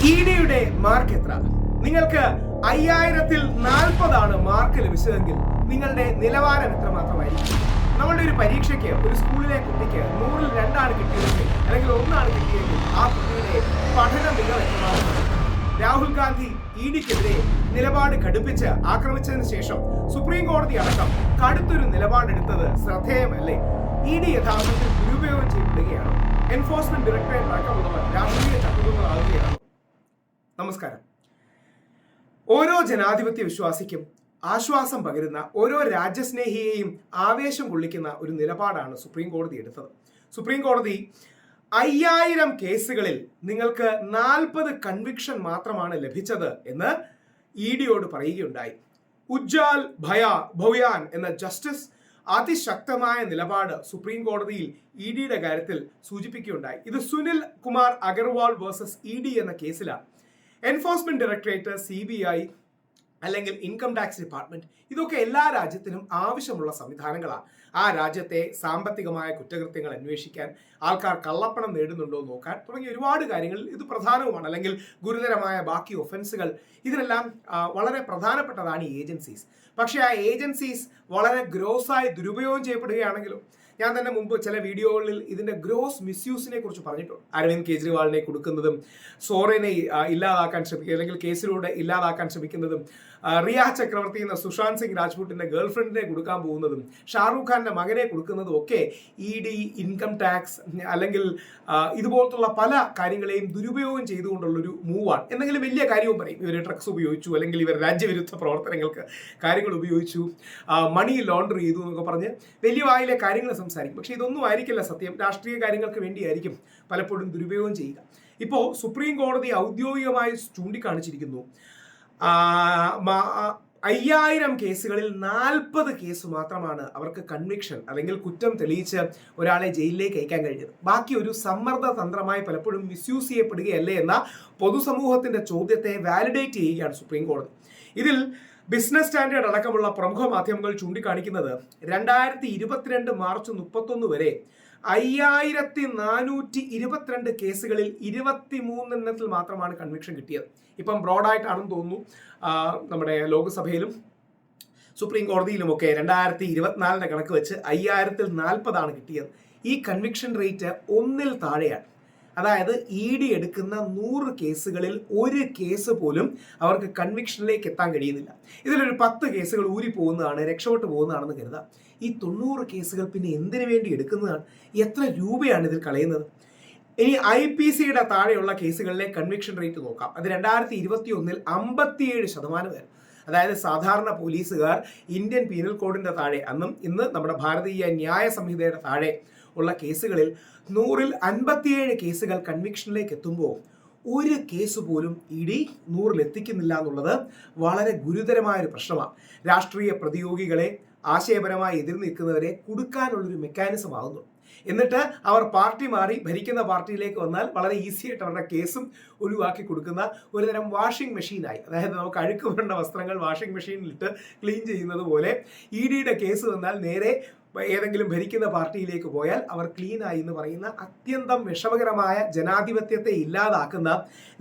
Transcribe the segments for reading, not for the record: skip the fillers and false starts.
ഇഡിയുടെ mark എത്ര? നിങ്ങൾക്ക് 5040 mark ലഭിച്ചതെങ്കിൽ നിങ്ങളുടെ നിലവാരം എത്രമാത്രമായിരിക്കും? നമ്മളുടെ ഒരു പരീക്ഷയ്ക്ക് ഒരു സ്കൂളിലെ കുട്ടിക്ക് 100-ൽ 2 കിട്ടിയെങ്കിൽ അല്ലെങ്കിൽ 1 കിട്ടിയെങ്കിൽ ആ കുട്ടിയുടെ പഠന മികവ് എത്രമാത്രം? രാഹുൽ ഗാന്ധി ഇഡിക്കെതിരെ നിലപാട് കടുപ്പിച്ച് ആക്രമിച്ചതിന് ശേഷം സുപ്രീം കോടതി അടക്കം കടുത്തൊരു നിലപാടെടുത്തത് ശ്രദ്ധേയമല്ലേ? ഇഡി യഥാർത്ഥത്തിൽ ദുരുപയോഗം ചെയ്യപ്പെടുകയാണ്. എൻഫോഴ്സ്മെന്റ് ഡയറക്ടറേറ്റ് അടക്കമുള്ളവർ രാഷ്ട്രീയ ചട്ടുകങ്ങളാകുകയാണ്. നമസ്കാരം. ഓരോ ജനാധിപത്യ വിശ്വാസിക്കും ആശ്വാസം പകരുന്ന, ഓരോ രാജ്യസ്നേഹിയെയും ആവേശം കൊള്ളിക്കുന്ന ഒരു നിലപാടാണ് സുപ്രീം കോടതി എടുത്തത്. സുപ്രീം കോടതി 5000 കേസുകളിൽ നിങ്ങൾക്ക് 40 കൺവിക്ഷൻ മാത്രമാണ് ലഭിച്ചത് എന്ന് ഇഡിയോട് പറയുകയുണ്ടായി. ഉജ്ജാൽ ഭൗയാൻ എന്ന ജസ്റ്റിസ് അതിശക്തമായ നിലപാട് സുപ്രീം കോടതിയിൽ ഇഡിയുടെ കാര്യത്തിൽ സൂചിപ്പിക്കുകയുണ്ടായി. ഇത് സുനിൽ കുമാർ അഗർവാൾ വേഴ്സസ് ഇഡി എന്ന കേസിലാണ്. എൻഫോഴ്സ്മെന്റ് ഡയറക്ടറേറ്റ്, CBI അല്ലെങ്കിൽ ഇൻകം ടാക്സ് ഡിപ്പാർട്ട്മെന്റ്, ഇതൊക്കെ എല്ലാ രാജ്യത്തിനും ആവശ്യമുള്ള സംവിധാനങ്ങളാണ്. ആ രാജ്യത്തെ സാമ്പത്തികമായ കുറ്റകൃത്യങ്ങൾ അന്വേഷിക്കാൻ, ആൾക്കാർ കള്ളപ്പണം നേടുന്നുണ്ടോ നോക്കാൻ തുടങ്ങിയ ഒരുപാട് കാര്യങ്ങളിൽ ഇത് പ്രധാനവുമാണ്. അല്ലെങ്കിൽ ഗുരുതരമായ ബാക്കി ഒഫൻസുകൾ, ഇതിനെല്ലാം വളരെ പ്രധാനപ്പെട്ടതാണ് ഈ ഏജൻസീസ്. പക്ഷേ ആ ഏജൻസീസ് വളരെ ഗ്രോസായി ദുരുപയോഗം ചെയ്യപ്പെടുകയാണെങ്കിലും, ഞാൻ തന്നെ മുമ്പ് ചില വീഡിയോകളിൽ ഇതിന്റെ ഗ്രോസ് മിസ്യൂസിനെ കുറിച്ച് പറഞ്ഞിട്ടുണ്ട്. അരവിന്ദ് കെജ്രിവാളിനെ കൊടുക്കുന്നതും, സോറനെ ഇല്ലാതാക്കാൻ ശ്രമിക്കുക അല്ലെങ്കിൽ കേസിലൂടെ ഇല്ലാതാക്കാൻ ശ്രമിക്കുന്നതും, റിയ ചക്രവർത്തി എന്ന സുശാന്ത് സിംഗ് രാജ്പൂട്ടിന്റെ ഗേൾഫ്രണ്ടിനെ കൊടുക്കാൻ പോകുന്നതും, ഷാറൂഖ് ഖാന്റെ മകനെ കൊടുക്കുന്നതും ഒക്കെ ഇഡി, ഇൻകം ടാക്സ് അല്ലെങ്കിൽ ഇതുപോലത്തുള്ള പല കാര്യങ്ങളെയും ദുരുപയോഗം ചെയ്തുകൊണ്ടുള്ളൊരു മൂവാണ്. എന്തെങ്കിലും വലിയ കാര്യവും പറയും, ഇവർ ഡ്രഗ്സ് ഉപയോഗിച്ചു, അല്ലെങ്കിൽ ഇവർ രാജ്യവിരുദ്ധ പ്രവർത്തനങ്ങൾക്ക് കാര്യങ്ങൾ ഉപയോഗിച്ചു, മണി ലോണ്ടർ ചെയ്തു എന്നൊക്കെ പറഞ്ഞ് വലിയ വായിലെ കാര്യങ്ങൾ സംസാരിക്കും. പക്ഷെ ഇതൊന്നും ആയിരിക്കില്ല സത്യം. രാഷ്ട്രീയ കാര്യങ്ങൾക്ക് വേണ്ടിയായിരിക്കും പലപ്പോഴും ദുരുപയോഗം ചെയ്യുക. ഇപ്പോൾ സുപ്രീം കോടതി ഔദ്യോഗികമായി ചൂണ്ടിക്കാണിച്ചിരിക്കുന്നു, 5000 കേസുകളിൽ 40 കേസ് മാത്രമാണ് അവർക്ക് കൺവിക്ഷൻ അല്ലെങ്കിൽ കുറ്റം തെളിയിച്ച് ഒരാളെ ജയിലിലേക്ക് അയക്കാൻ കഴിഞ്ഞത്. ബാക്കി ഒരു സമ്മർദ്ദ തന്ത്രമായി പലപ്പോഴും മിസ്യൂസ് ചെയ്യപ്പെടുകയല്ലേ എന്ന പൊതുസമൂഹത്തിന്റെ ചോദ്യത്തെ വാലിഡേറ്റ് ചെയ്യുകയാണ് സുപ്രീം കോടതി. ഇതിൽ ബിസിനസ് സ്റ്റാൻഡേർഡ് അടക്കമുള്ള പ്രമുഖ മാധ്യമങ്ങൾ ചൂണ്ടിക്കാണിക്കുന്നത് 2022 മാർച്ച് 31 വരെ 5422 കേസുകളിൽ 23 മാത്രമാണ് കൺവിക്ഷൻ കിട്ടിയത്. ഇപ്പം ബ്രോഡായിട്ടാണെന്ന് തോന്നുന്നു നമ്മുടെ ലോക്സഭയിലും സുപ്രീം കോടതിയിലുമൊക്കെ 2024 കണക്ക് വെച്ച് 5040 കിട്ടിയത്. ഈ കൺവിക്ഷൻ റേറ്റ് 1-ൽ താഴെയാണ്. അതായത് ഇഡി എടുക്കുന്ന 100 കേസുകളിൽ 1 കേസ് പോലും അവർക്ക് കൺവിക്ഷനിലേക്ക് എത്താൻ കഴിയുന്നില്ല. ഇതിലൊരു 10 കേസുകൾ ഊരി പോകുന്നതാണ്, രക്ഷപ്പെട്ടു പോകുന്നതാണെന്ന് കരുതാം. ഈ 90 കേസുകൾ പിന്നെ എന്തിനു വേണ്ടി എടുക്കുന്നതാണ്? എത്ര രൂപയാണ് ഇതിൽ കളയുന്നത്? ഇനി IPCയുടെ താഴെയുള്ള കേസുകളിലെ കൺവിക്ഷൻ റേറ്റ് നോക്കാം. അത് 2021 57% വരെ. അതായത് സാധാരണ പോലീസുകാർ ഇന്ത്യൻ പീനൽ കോഡിന്റെ താഴെ, അന്നും ഇന്ന് നമ്മുടെ ഭാരതീയ ന്യായ സംഹിതയുടെ താഴെ ഉള്ള കേസുകളിൽ 100-ൽ 57 കേസുകൾ കൺവിക്ഷനിലേക്ക് എത്തുമ്പോൾ 1 കേസ് പോലും ഇഡി 100-ൽ എത്തിക്കുന്നില്ല എന്നുള്ളത് വളരെ ഗുരുതരമായൊരു പ്രശ്നമാണ്. രാഷ്ട്രീയ പ്രതിയോഗികളെ, ആശയപരമായി എതിർ നിൽക്കുന്നവരെ കുടുക്കാനുള്ളൊരു മെക്കാനിസം ആകുന്നു. എന്നിട്ട് അവർ പാർട്ടി മാറി ഭരിക്കുന്ന പാർട്ടിയിലേക്ക് വന്നാൽ വളരെ ഈസി ആയിട്ട് അവരുടെ കേസും ഒഴിവാക്കി കൊടുക്കുന്ന ഒരുതരം വാഷിംഗ് മെഷീനായി. അതായത് നമുക്ക് അഴുക്ക് വരേണ്ട വസ്ത്രങ്ങൾ വാഷിംഗ് മെഷീനിലിട്ട് ക്ലീൻ ചെയ്യുന്നത് പോലെ ഇഡിയുടെ കേസ് വന്നാൽ നേരെ ഏതെങ്കിലും ഭരിക്കുന്ന പാർട്ടിയിലേക്ക് പോയാൽ അവർ ക്ലീൻ ആയി എന്ന് പറയുന്ന അത്യന്തം വിഷമകരമായ, ജനാധിപത്യത്തെ ഇല്ലാതാക്കുന്ന,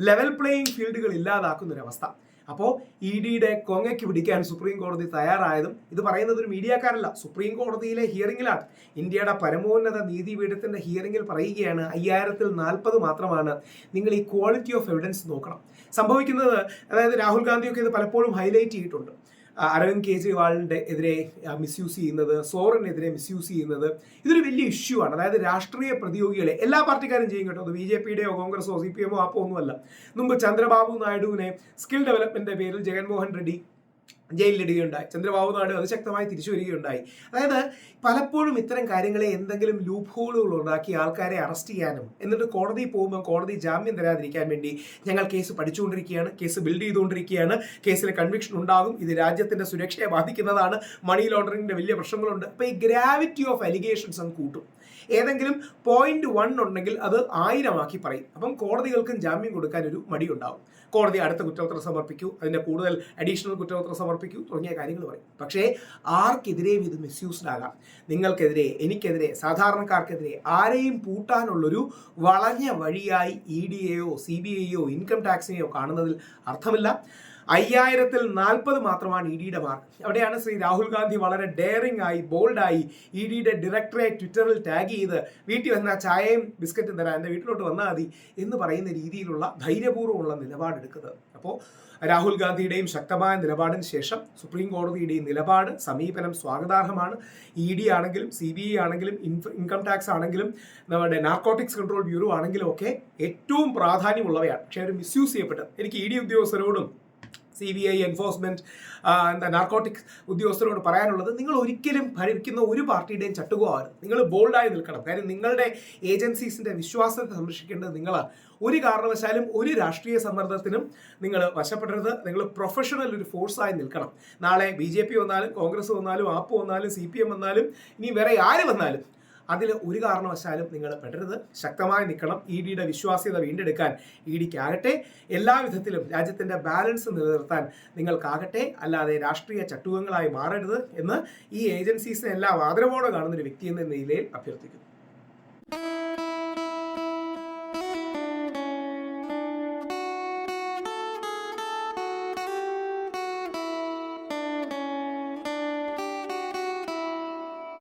ലെവൽ പ്ലേയിങ് ഫീൽഡുകൾ ഇല്ലാതാക്കുന്ന ഒരവസ്ഥ. അപ്പോൾ ഇഡിയുടെ കൊങ്ങയ്ക്ക് പിടിക്കാൻ സുപ്രീം കോടതി തയ്യാറായതും, ഇത് പറയുന്നത് ഒരു മീഡിയക്കാരല്ല, സുപ്രീം കോടതിയിലെ ഹിയറിംഗിലാണ്, ഇന്ത്യയുടെ പരമോന്നത നീതിപീഠത്തിന്റെ ഹിയറിംഗിൽ പറയുകയാണ് 5040 മാത്രമാണ്. നിങ്ങൾ ഈ ക്വാളിറ്റി ഓഫ് എവിഡൻസ് നോക്കണം. സംഭവിക്കുന്നത്, അതായത് രാഹുൽ ഗാന്ധിയൊക്കെ ഇത് പലപ്പോഴും ഹൈലൈറ്റ് ചെയ്തിട്ടുണ്ട്, അരവിന്ദ് കെജ്രിവാളിന്റെ എതിരെ മിസ്യൂസ് ചെയ്യുന്നത്, സോറനെതിരെ മിസ്യൂസ് ചെയ്യുന്നത്, ഇതൊരു വലിയ ഇഷ്യൂ ആണ്. അതായത് രാഷ്ട്രീയ പ്രതിയോഗികളെ എല്ലാ പാർട്ടിക്കാരും ചെയ്യും കേട്ടോ. അത് BJPയുടെയോ കോൺഗ്രസോ CPM ആപ്പോ ഒന്നുമല്ല. മുമ്പ് ചന്ദ്രബാബു നായിഡുവിനെ സ്കിൽ ഡെവലപ്മെന്റിന്റെ പേരിൽ ജഗൻമോഹൻ റെഡ്ഡി ജയിലിലിടുകയുണ്ടായി. ചന്ദ്രബാബു നായിഡു അത് ശക്തമായി തിരിച്ചു വരികയുണ്ടായി. അതായത് പലപ്പോഴും ഇത്തരം കാര്യങ്ങളെ എന്തെങ്കിലും ലൂപ്പ് ഹോളുകൾ ഉണ്ടാക്കി ആൾക്കാരെ അറസ്റ്റ് ചെയ്യാനും, എന്നിട്ട് കോടതിയിൽ പോകുമ്പോൾ കോടതി ജാമ്യം തരാതിരിക്കാൻ വേണ്ടി ഞങ്ങൾ കേസ് പഠിച്ചുകൊണ്ടിരിക്കുകയാണ്, കേസ് ബിൽഡ് ചെയ്തുകൊണ്ടിരിക്കുകയാണ്, കേസിൽ കൺവിക്ഷൻ ഉണ്ടാകും, ഇത് രാജ്യത്തിന്റെ സുരക്ഷയെ ബാധിക്കുന്നതാണ്, മണി ലോണ്ടറിങ്ങിന്റെ വലിയ പ്രശ്നങ്ങളുണ്ട്. അപ്പോൾ ഈ ഗ്രാവിറ്റി ഓഫ് അലിഗേഷൻസ് അങ്ങ് കൂട്ടും. ഏതെങ്കിലും 0.1 ഉണ്ടെങ്കിൽ അത് 1000 പറയും. അപ്പം കോടതികൾക്കും ജാമ്യം കൊടുക്കാൻ ഒരു മടിയുണ്ടാവും. കോടതി അടുത്ത കുറ്റപത്രം സമർപ്പിക്കൂ, അതിൻ്റെ കൂടുതൽ അഡീഷണൽ കുറ്റപത്രം സമർപ്പിക്കൂ തുടങ്ങിയ കാര്യങ്ങൾ പറയും. പക്ഷേ ആർക്കെതിരെയും ഇത് മിസ്യൂസ്ഡ് ആകാം. നിങ്ങൾക്കെതിരെ, എനിക്കെതിരെ, സാധാരണക്കാർക്കെതിരെ ആരെയും പൂട്ടാനുള്ളൊരു വളഞ്ഞ വഴിയായി EDയെയോ CBIയെയോ ഇൻകം ടാക്സിനെയോ കാണുന്നതിൽ അർത്ഥമില്ല. 5040 മാത്രമാണ് EDയുടെ മാർക്ക്. അവിടെയാണ് ശ്രീ രാഹുൽ ഗാന്ധി വളരെ ഡെയറിംഗ് ആയി, ബോൾഡായി EDയുടെ ഡയറക്ടറെ ട്വിറ്ററിൽ ടാഗ് ചെയ്ത് വീട്ടിൽ വന്ന ചായയും ബിസ്ക്കറ്റും തരാം, എൻ്റെ വീട്ടിലോട്ട് വന്നാൽ മതി എന്ന് പറയുന്ന രീതിയിലുള്ള ധൈര്യപൂർവ്വമുള്ള നിലപാടെടുക്കുന്നത്. അപ്പോൾ രാഹുൽ ഗാന്ധിയുടെയും ശക്തമായ നിലപാടിന് ശേഷം സുപ്രീം കോടതിയുടെയും നിലപാട്, സമീപനം സ്വാഗതാർഹമാണ്. ED ആണെങ്കിലും CBI ആണെങ്കിലും ഇൻകം ടാക്സ് ആണെങ്കിലും നമ്മുടെ നാർക്കോട്ടിക്സ് കൺട്രോൾ ബ്യൂറോ ആണെങ്കിലും ഒക്കെ ഏറ്റവും പ്രാധാന്യമുള്ളവയാണ്. പക്ഷേ അവർ മിസ്യൂസ് ചെയ്യപ്പെട്ട് എനിക്ക് ED ഉദ്യോഗസ്ഥരോടും CBI എൻഫോഴ്സ്മെന്റ് നാർക്കോട്ടിക്സ് ഉദ്യോഗസ്ഥരോട് പറയാനുള്ളത്, നിങ്ങൾ ഒരിക്കലും ഭരിക്കുന്ന ഒരു പാർട്ടിയുടെയും ചട്ടുകമാകരുത്. നിങ്ങൾ ബോൾഡായി നിൽക്കണം. കാര്യം നിങ്ങളുടെ ഏജൻസീസിന്റെ വിശ്വാസത്തെ സംരക്ഷിക്കേണ്ടത് നിങ്ങളാണ്. ഒരു കാരണവശാലും ഒരു രാഷ്ട്രീയ സമ്മർദ്ദത്തിനും നിങ്ങൾ വശപ്പെടരുത്. നിങ്ങൾ പ്രൊഫഷണൽ ഒരു ഫോഴ്സായി നിൽക്കണം. നാളെ BJP വന്നാലും, കോൺഗ്രസ് വന്നാലും, AP വന്നാലും, CPM വന്നാലും, ഇനി വേറെ ആര് വന്നാലും അതിൽ ഒരു കാരണവശാലും നിങ്ങൾ പെടരുത്. ശക്തമായി നിൽക്കണം. EDയുടെ വിശ്വാസ്യത വീണ്ടെടുക്കാൻ EDക്കാകട്ടെ, എല്ലാവിധത്തിലും രാജ്യത്തിൻ്റെ ബാലൻസ് നിലനിർത്താൻ നിങ്ങൾക്കാകട്ടെ. അല്ലാതെ രാഷ്ട്രീയ ചട്ടുകങ്ങളായി മാറരുത് എന്ന് ഈ ഏജൻസീസിനെ എല്ലാം ആദരവോടെ കാണുന്ന ഒരു വ്യക്തി എന്ന നിലയിൽ അഭ്യർത്ഥിക്കുന്നു.